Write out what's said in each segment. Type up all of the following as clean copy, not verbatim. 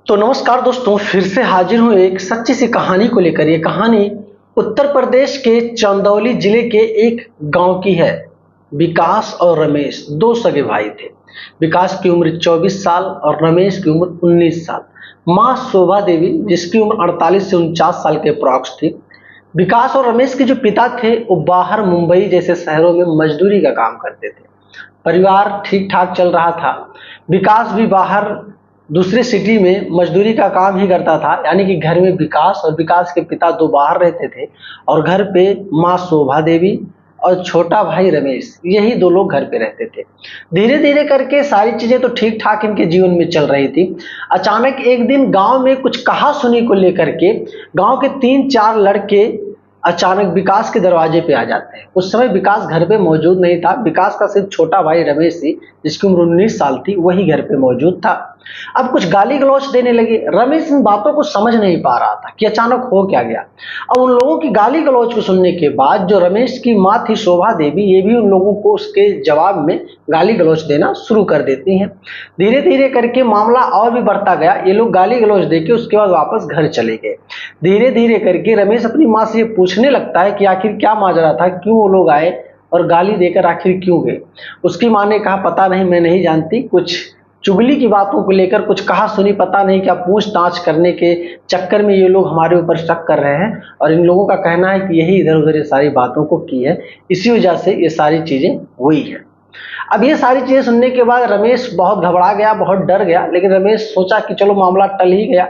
तो नमस्कार दोस्तों, फिर से हाजिर हूँ एक सच्ची सी कहानी को लेकर। ये कहानी उत्तर प्रदेश के चंदौली जिले के एक गांव की है। विकास और रमेश दो सगे भाई थे। विकास की उम्र 24 साल और रमेश की उम्र 19 साल। माँ शोभा देवी, जिसकी उम्र 48 से 49 साल के अप्रॉक्स थी। विकास और रमेश के जो पिता थे वो बाहर मुंबई जैसे शहरों में मजदूरी का काम करते थे। परिवार ठीक ठाक चल रहा था। विकास भी बाहर दूसरे सिटी में मजदूरी का काम ही करता था, यानी कि घर में विकास और विकास के पिता दो बाहर रहते थे और घर पे माँ शोभा देवी और छोटा भाई रमेश, यही दो लोग घर पे रहते थे। धीरे धीरे करके सारी चीजें तो ठीक ठाक इनके जीवन में चल रही थी। अचानक एक दिन गांव में कुछ कहा सुनी को लेकर के गांव के 3-4 लड़के अचानक विकास के दरवाजे पे आ जाते हैं। उस समय विकास घर पे मौजूद नहीं था। विकास का सिर्फ छोटा भाई रमेश ही, जिसकी उम्र 19 साल थी, वही घर पे मौजूद था। अब कुछ गाली गलौज देने लगे। रमेश इन बातों को समझ नहीं पा रहा था कि अचानक हो क्या गया। अब उन लोगों की गाली गलौज को सुनने के बाद जो रमेश की माँ थी शोभा देवी, ये भी उन लोगों को उसके जवाब में गाली गलौज देना शुरू कर देती हैं। धीरे धीरे करके मामला और भी बढ़ता गया। ये लोग गाली गलौज देके उसके बाद वापस घर चले गए। धीरे धीरे करके रमेश अपनी माँ से ये पूछने लगता है कि आखिर क्या माजरा था, क्यों वो लोग आए और गाली देकर आखिर क्यों गए। उसकी माँ ने कहा, पता नहीं, मैं नहीं जानती, कुछ चुगली की बातों को लेकर कुछ कहा सुनी, पता नहीं क्या पूछताछ करने के चक्कर में ये लोग हमारे ऊपर शक कर रहे हैं और इन लोगों का कहना है कि यही इधर उधर ये सारी बातों को की है, इसी वजह से ये सारी चीजें हुई है। अब ये सारी चीजें सुनने के बाद रमेश बहुत घबरा गया, बहुत डर गया। लेकिन रमेश सोचा कि चलो मामला टल ही गया।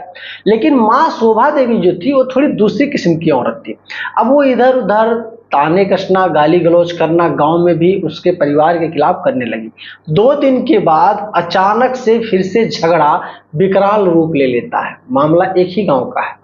लेकिन माँ शोभा देवी जो थी वो थोड़ी दूसरी किस्म की औरत थी। अब वो इधर उधर ताने कसना, गाली गलौज करना गांव में भी उसके परिवार के खिलाफ करने लगी। 2 दिन के बाद अचानक से फिर से झगड़ा विकराल रूप ले लेता है। मामला एक ही गांव का है।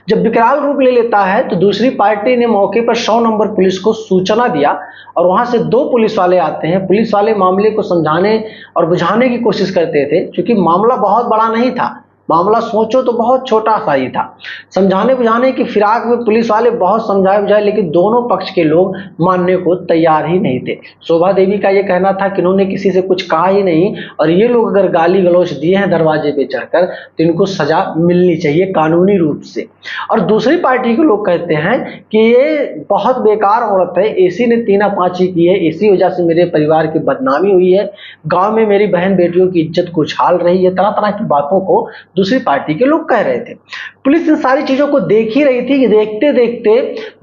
जब विकराल रूप ले लेता है तो दूसरी पार्टी ने मौके पर 100 नंबर पुलिस को सूचना दिया और वहां से 2 पुलिस वाले आते हैं। पुलिस वाले मामले को समझाने और बुझाने की कोशिश करते थे, क्योंकि मामला बहुत बड़ा नहीं था। मामला सोचो तो बहुत छोटा सा ही था। समझाने बुझाने की फिराक में पुलिस वाले बहुत समझाए बुझाए, लेकिन दोनों पक्ष के लोग मानने को तैयार ही नहीं थे। शोभा देवी का यह कहना था कि इन्होंने किसी से कुछ कहा ही नहीं और ये लोग अगर गाली गलौज दिए हैं दरवाजे पे चढ़कर तो इनको सजा मिलनी चाहिए कानूनी रूप से। और दूसरी पार्टी के लोग कहते हैं कि ये बहुत बेकार औरत है, इसी ने तीना पाची की है, इसी वजह से मेरे परिवार की बदनामी हुई है, गांव में मेरी बहन बेटियों की इज्जत को उछाल रही है। तरह तरह की बातों को दूसरी पार्टी के लोग कह रहे थे। पुलिस इन सारी चीजों को देख ही रही थी कि देखते देखते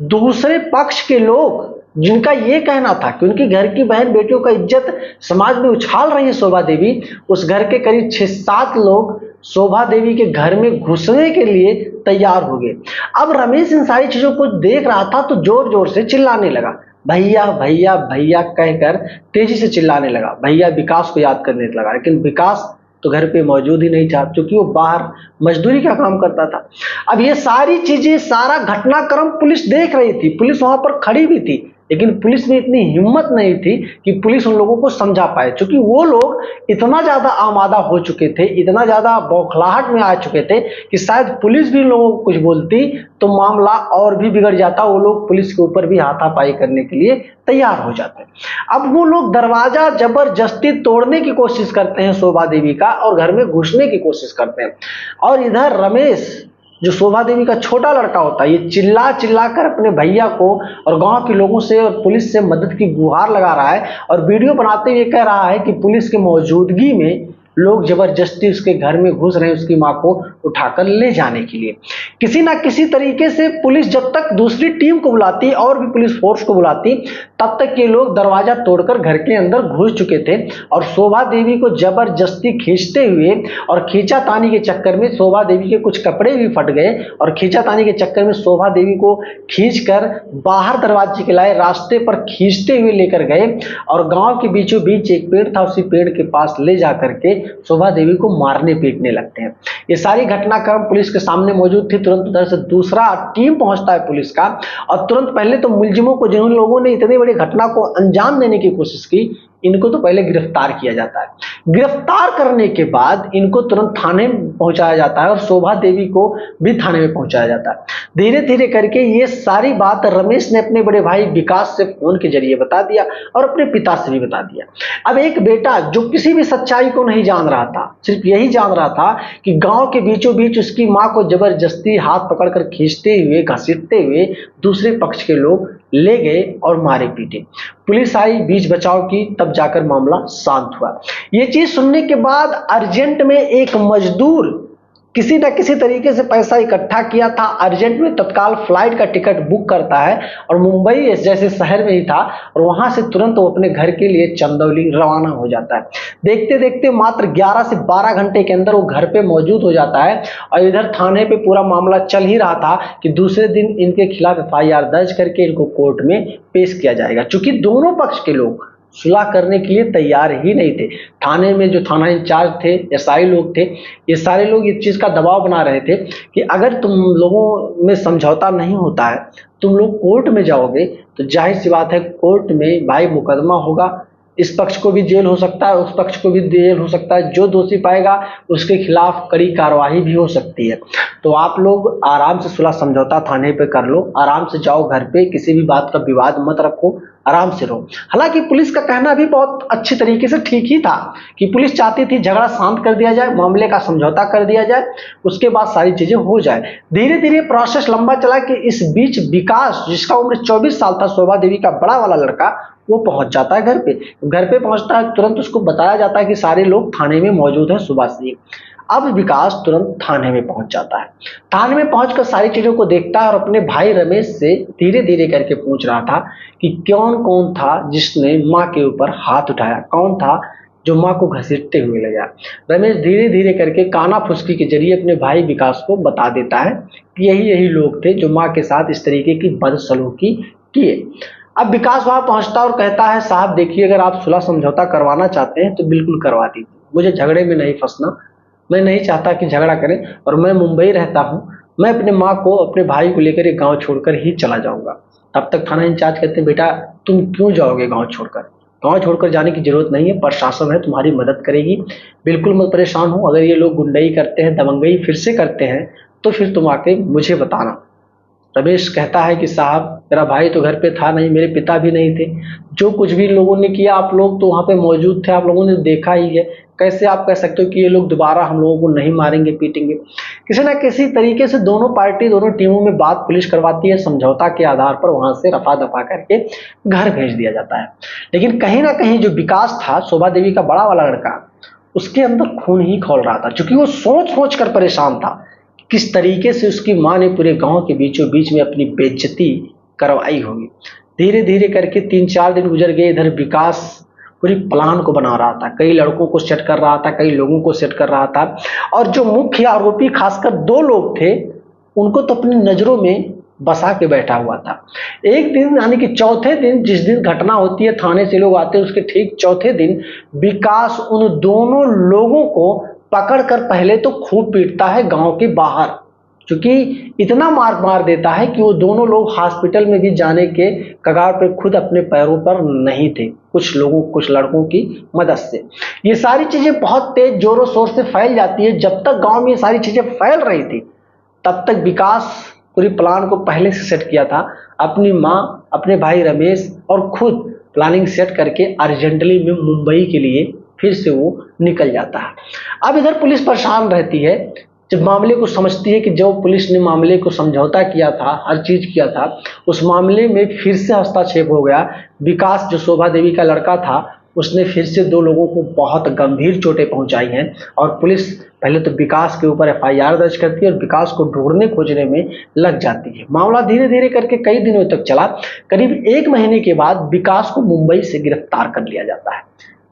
दूसरे पक्ष के लोग, जिनका ये कहना था कि उनकी घर की बहन बेटियों का इज्जत समाज में उछाल रही है शोभा देवी, उस घर के करीब 6-7 लोग शोभा देवी के घर में घुसने के लिए तैयार हो गए। अब रमेश इन सारी चीजों को देख रहा था तो जोर जोर से चिल्लाने लगा, भैया भैया भैया कहकर तेजी से चिल्लाने लगा। भैया विकास को याद करने लगा, लेकिन विकास तो घर पे मौजूद ही नहीं था, क्योंकि वो बाहर मजदूरी का काम करता था। अब ये सारी चीजें, सारा घटनाक्रम पुलिस देख रही थी। पुलिस वहां पर खड़ी भी थी, लेकिन पुलिस में इतनी हिम्मत नहीं थी कि पुलिस उन लोगों को समझा पाए, क्योंकि वो लोग इतना ज्यादा आमादा हो चुके थे, इतना ज्यादा बौखलाहट में आ चुके थे कि शायद पुलिस भी उन लोगों को कुछ बोलती तो मामला और भी बिगड़ जाता। वो लोग पुलिस के ऊपर भी हाथापाई करने के लिए तैयार हो जाते हैं। अब वो लोग दरवाजा जबरदस्ती तोड़ने की कोशिश करते हैं शोभा देवी का और घर में घुसने की कोशिश करते हैं। और इधर रमेश, जो शोभा देवी का छोटा लड़का होता है, ये चिल्ला चिल्ला कर अपने भैया को और गांव के लोगों से और पुलिस से मदद की गुहार लगा रहा है और वीडियो बनाते हुए कह रहा है कि पुलिस की मौजूदगी में लोग जबरदस्ती उसके घर में घुस रहे हैं उसकी मां को उठाकर ले जाने के लिए। किसी ना किसी तरीके से पुलिस जब तक दूसरी टीम को बुलाती और भी पुलिस फोर्स को बुलाती, तब तक ये लोग दरवाजा तोड़कर घर के अंदर घुस चुके थे और शोभा देवी को जबरदस्ती खींचते हुए और खींचातानी के चक्कर में शोभा देवी के कुछ कपड़े भी फट गए और खींचातानी के चक्कर में शोभा देवी को खींचकर बाहर दरवाजे के लाए रास्ते पर खींचते हुए लेकर गए और गांव के बीचों बीच एक पेड़ था, उसी पेड़ के पास ले जाकर के शोभा देवी को मारने पीटने लगते हैं। ये सारी घटनाक्रम पुलिस के सामने मौजूद थी। तुरंत उधर से दूसरा टीम पहुंचता है पुलिस का और तुरंत पहले तो मुलजिमों को, जिन लोगों ने इतनी बड़ी घटना को अंजाम देने की कोशिश की, इनको तो पहले गिरफ्तार किया जाता है। गिरफ्तार करने के बाद इनको तुरंत थाने में पहुंचाया जाता है और शोभा देवी को भी थाने में पहुंचाया जाता है। धीरे धीरे करके ये सारी बात रमेश ने अपने बड़े भाई विकास से फोन के जरिए बता दिया और अपने पिता से भी बता दिया। अब एक बेटा जो किसी भी सच्चाई को नहीं जान रहा था, सिर्फ यही जान रहा था कि गांव के बीचों बीच उसकी मां को जबरदस्ती हाथ पकड़कर खींचते हुए घसीटते हुए दूसरे पक्ष के लोग ले गए और मारे पीटे। पुलिस आई, बीच बचाव की, तब जाकर मामला शांत हुआ। ये चीज सुनने के बाद अर्जेंट में एक मजदूर किसी न किसी तरीके से पैसा इकट्ठा किया था, अर्जेंट में तत्काल फ्लाइट का टिकट बुक करता है और मुंबई जैसे शहर में ही था और वहां से तुरंत वो अपने घर के लिए चंदौली रवाना हो जाता है। देखते देखते मात्र 11 से 12 घंटे के अंदर वो घर पे मौजूद हो जाता है और इधर थाने पे पूरा मामला चल ही रहा था कि दूसरे दिन इनके खिलाफ FIR दर्ज करके इनको कोर्ट में पेश किया जाएगा। चूंकि दोनों पक्ष के लोग सुलह करने के लिए तैयार ही नहीं थे। थाने में जो थाना इंचार्ज थे, SI लोग थे, ये सारे लोग इस चीज का दबाव बना रहे थे कि अगर तुम लोगों में समझौता नहीं होता है, तुम लोग कोर्ट में जाओगे तो जाहिर सी बात है कोर्ट में भाई मुकदमा होगा, इस पक्ष को भी जेल हो सकता है, उस पक्ष को भी जेल हो सकता है, जो दोषी पाएगा उसके खिलाफ कड़ी कार्रवाई भी हो सकती है। तो आप लोग आराम से सुलह समझौता थाने पे कर लो, आराम से जाओ घर पे, किसी भी बात का विवाद मत रखो, आराम से रहो। हालांकि पुलिस का कहना भी बहुत अच्छी तरीके से ठीक ही था कि पुलिस चाहती थी झगड़ा शांत कर दिया जाए, मामले का समझौता कर दिया जाए, उसके बाद सारी चीजें हो जाए। धीरे धीरे प्रोसेस लंबा चला कि इस बीच विकास, जिसका उम्र 24 साल था, शोभा देवी का बड़ा वाला लड़का, वो पहुंच जाता है घर पे। घर पे पहुंचता है, तुरंत उसको बताया जाता है कि सारे लोग थाने में मौजूद हैं सुबह से। अब विकास तुरंत थाने में पहुंच जाता है। थाने में पहुंचकर सारी चीजों को देखता है और अपने भाई रमेश से धीरे धीरे करके पूछ रहा था कि कौन कौन था जिसने माँ के ऊपर हाथ उठाया, कौन था जो माँ को घसीटते हुए ले गया। रमेश धीरे धीरे करके काना फुसकी के जरिए अपने भाई विकास को बता देता है कि यही लोग थे जो माँ के साथ इस तरीके की बदसलूकी किए। अब विकास वहां पहुंचता और कहता है, साहब देखिए, अगर आप सुलह समझौता करवाना चाहते हैं तो बिल्कुल करवा दीजिए, मुझे झगड़े में नहीं फंसना, मैं नहीं चाहता कि झगड़ा करें और मैं मुंबई रहता हूं, मैं अपने माँ को, अपने भाई को लेकर एक गांव छोड़कर ही चला जाऊंगा। तब तक थाना इंचार्ज कहते हैं, बेटा तुम क्यों जाओगे गांव छोड़कर? गांव छोड़कर जाने की जरूरत नहीं है, प्रशासन है, तुम्हारी मदद करेगी, बिल्कुल मत परेशान हो। अगर ये लोग गुंडई करते हैं, दबंगई फिर से करते हैं तो फिर तुम आके मुझे बताना। रमेश कहता है कि साहब मेरा भाई तो घर पे था नहीं, मेरे पिता भी नहीं थे, जो कुछ भी लोगों ने किया आप लोग तो वहां पे मौजूद थे, आप लोगों ने देखा ही है, कैसे आप कह सकते हो कि ये लोग दोबारा हम लोगों को नहीं मारेंगे पीटेंगे? किसी ना किसी तरीके से दोनों पार्टी, दोनों टीमों में बात पुलिस करवाती है, समझौता के आधार पर वहां से रफा दफा करके घर भेज दिया जाता है। लेकिन कहीं ना कहीं जो विकास था, शोभा देवी का बड़ा वाला लड़का, उसके अंदर खून ही खौल रहा था, क्योंकि वो सोच सोच कर परेशान था किस तरीके से उसकी माँ ने पूरे गांव के बीचों बीच में अपनी बेइज्जती करवाई होगी। धीरे धीरे करके 3-4 दिन गुजर गए। इधर विकास पूरी प्लान को बना रहा था, कई लड़कों को सेट कर रहा था, कई लोगों को सेट कर रहा था, और जो मुख्य आरोपी खासकर 2 लोग थे उनको तो अपनी नजरों में बसा के बैठा हुआ था। एक दिन यानी कि चौथे दिन, जिस दिन घटना होती है, थाने से लोग आते हैं, उसके ठीक चौथे दिन विकास उन दोनों लोगों को पकड़कर पहले तो खूब पीटता है गांव के बाहर, क्योंकि इतना मार देता है कि वो दोनों लोग हॉस्पिटल में भी जाने के कगार पर खुद अपने पैरों पर नहीं थे, कुछ लड़कों की मदद से। ये सारी चीजें बहुत तेज जोरों शोर से फैल जाती है। जब तक गांव में ये सारी चीजें फैल रही थी तब तक विकास पूरी प्लान को पहले से सेट किया था। अपनी माँ, अपने भाई रमेश और खुद प्लानिंग सेट करके अर्जेंटली में मुंबई के लिए फिर से वो निकल जाता है। अब इधर पुलिस परेशान रहती है, जब मामले को समझती है कि जो पुलिस ने मामले को समझौता किया था, हर चीज किया था, उस मामले में फिर से हस्तक्षेप हो गया। विकास जो शोभा देवी का लड़का था, उसने फिर से 2 लोगों को बहुत गंभीर चोटें पहुंचाई हैं और पुलिस पहले तो विकास के ऊपर FIR दर्ज करती है और विकास को ढूंढने खोजने में लग जाती है। मामला धीरे धीरे करके कई दिनों तक चला। करीब 1 महीने के बाद विकास को मुंबई से गिरफ्तार कर लिया जाता है।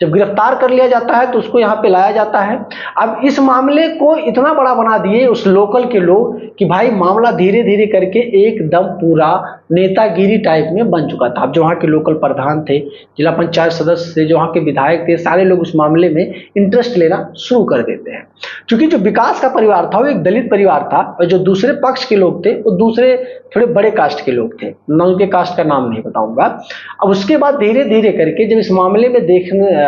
जब गिरफ्तार कर लिया जाता है तो उसको यहाँ पे लाया जाता है। अब इस मामले को इतना बड़ा बना दिए उस लोकल के लोग कि भाई मामला धीरे धीरे करके एकदम पूरा नेतागिरी टाइप में बन चुका था। अब जो वहाँ के लोकल प्रधान थे, जिला पंचायत सदस्य थे, जो वहाँ के विधायक थे, सारे लोग उस मामले में इंटरेस्ट लेना शुरू कर देते हैं। क्योंकि जो विकास का परिवार था वो एक दलित परिवार था और जो दूसरे पक्ष के लोग थे वो दूसरे थोड़े बड़े कास्ट के लोग थे, मैं उनके कास्ट का नाम नहीं बताऊंगा। अब उसके बाद धीरे धीरे करके जब इस मामले में देखने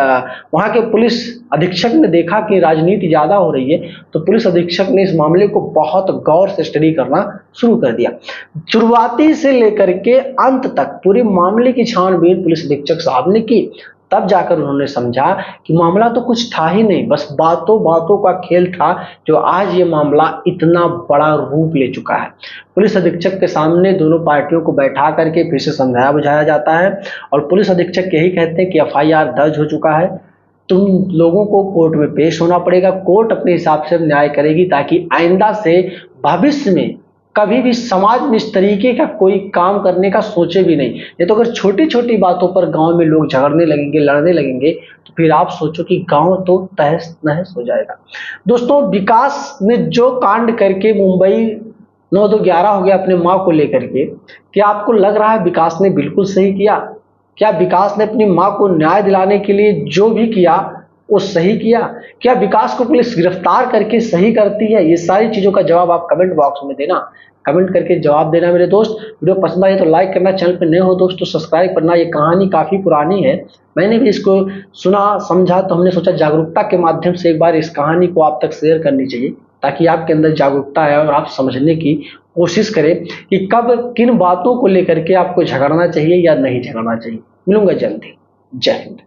वहाँ के पुलिस अधीक्षक ने देखा कि राजनीति ज्यादा हो रही है, तो पुलिस अधीक्षक ने इस मामले को बहुत गौर से स्टडी करना शुरू कर दिया। शुरुआती से लेकर के अंत तक पूरे मामले की छानबीन पुलिस अधीक्षक साहब ने की। तब जाकर उन्होंने समझा कि मामला तो कुछ था ही नहीं, बस बातों बातों का खेल था जो आज ये मामला इतना बड़ा रूप ले चुका है। पुलिस अधीक्षक के सामने दोनों पार्टियों को बैठा करके फिर से समझाया बुझाया जाता है और पुलिस अधीक्षक यही कहते हैं कि एफआईआर दर्ज हो चुका है, तुम लोगों को कोर्ट में पेश होना पड़ेगा, कोर्ट अपने हिसाब से न्याय करेगी ताकि आइंदा से भविष्य में कभी भी समाज में इस तरीके का कोई काम करने का सोचे भी नहीं। ये तो अगर छोटी छोटी बातों पर गांव में लोग झगड़ने लगेंगे, लड़ने लगेंगे, तो फिर आप सोचो कि गांव तो तहस नहस हो जाएगा। दोस्तों, विकास ने जो कांड करके मुंबई 9-2-11 हो गया अपने माँ को लेकर के, क्या आपको लग रहा है विकास ने बिल्कुल सही किया? क्या विकास ने अपनी माँ को न्याय दिलाने के लिए जो भी किया वो सही किया? क्या विकास को पुलिस गिरफ्तार करके सही करती है? ये सारी चीजों का जवाब आप कमेंट बॉक्स में देना, कमेंट करके जवाब देना मेरे दोस्त। वीडियो पसंद आए तो लाइक करना, चैनल पर नए हो दोस्तों सब्सक्राइब करना। ये कहानी काफी पुरानी है, मैंने भी इसको सुना समझा तो हमने सोचा जागरूकता के माध्यम से एक बार इस कहानी को आप तक शेयर करनी चाहिए ताकि आपके अंदर जागरूकता आए और आप समझने की कोशिश करें कि कब किन बातों को लेकर के आपको झगड़ना चाहिए या नहीं झगड़ना चाहिए। मिलूंगा जल्दी। जय हिंद।